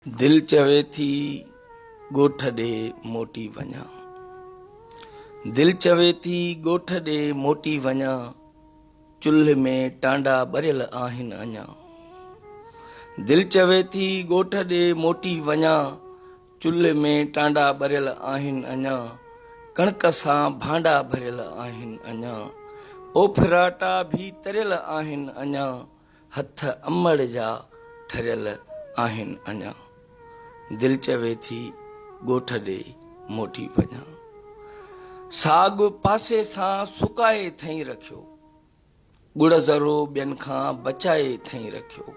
दिल चवे थी ॻोठ ॾे मोटी वञा। दिल चवे थी ॻोठ ॾे मोटी वञा। चुल्ह में टांडा ॿरियल आहिनि अञा। दिल चवे थी ॻोठ ॾे मोटी वञा। चुल्ह में टांडा ॿरियल आहिनि अञा। कणक सां भांडा भरियल आहिनि अञा। ओफराटा भी तरियल आहिनि अञा। हथ अमड़ जा ठरियल आहिनि अञा। दिल चवे थी ॻोठ ॾे मोटी वञा। साग पासे सां सुकाए थई रखियो। गुड़ ज़रो ॿियनि खां बचाए थई रखियो।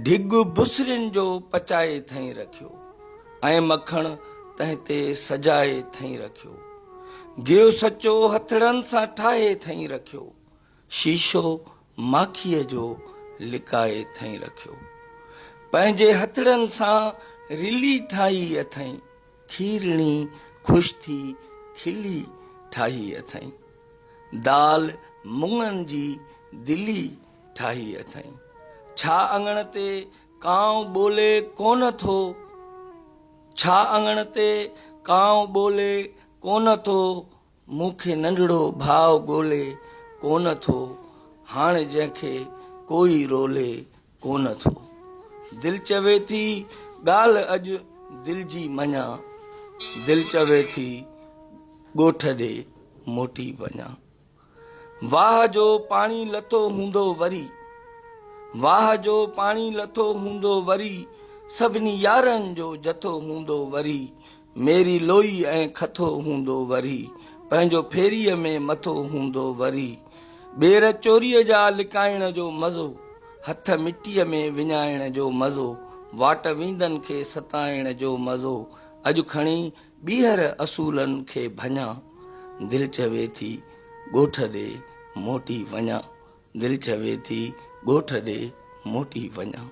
ढिग बुसरिन जो पचाए थई रखियो। ऐं मखण तंहिं ते सजाए थई रखियो। गियो सचो हथड़नि सां ठाहे थई रखियो। शीशो माखीअ जो लिकाए थई रखियो। पंहिंजे हथड़नि सां रिली ठाही अथई। खीरणी ख़ुशि थी खिली ठाही अथई। दाल मुङनि जी दिली ठाही अथई। छा अङण ते कांव ॿोले कोन थो। छा अङण ते कांव ॿोले कोन थो। मूंखे नंढड़ो भाउ ॻोल्हे कोन थो। हाणे जंहिंखे कोई रोले कोन थो। दिल चवे थी ॻाल्हि अॼु दिल जी मञा। दिल चवे थी ॻोठ ॾे मोटी वञा। वाह जो पाणी लथो हूंदो वरी। वाह जो पाणी लथो हूंदो वरी। सभिनी यारनि जो जथो हूंदो वरी। मेरी लोई ऐं खथो हूंदो वरी। पंहिंजो फेरीअ में मथो हूंदो वरी। ॿेर चोरीअ जा लिकाइण जो मज़ो। हथ मिटीअ में विञाइण जो मज़ो। वाट वींदनि खे सताइण जो मज़ो। अॼु खणी ॿीहर असूलनि खे भञा। दिल चवे थी ॻोठ ॾे मोटी वञा। दिल चवे थी ॻोठ ॾे मोटी वञा।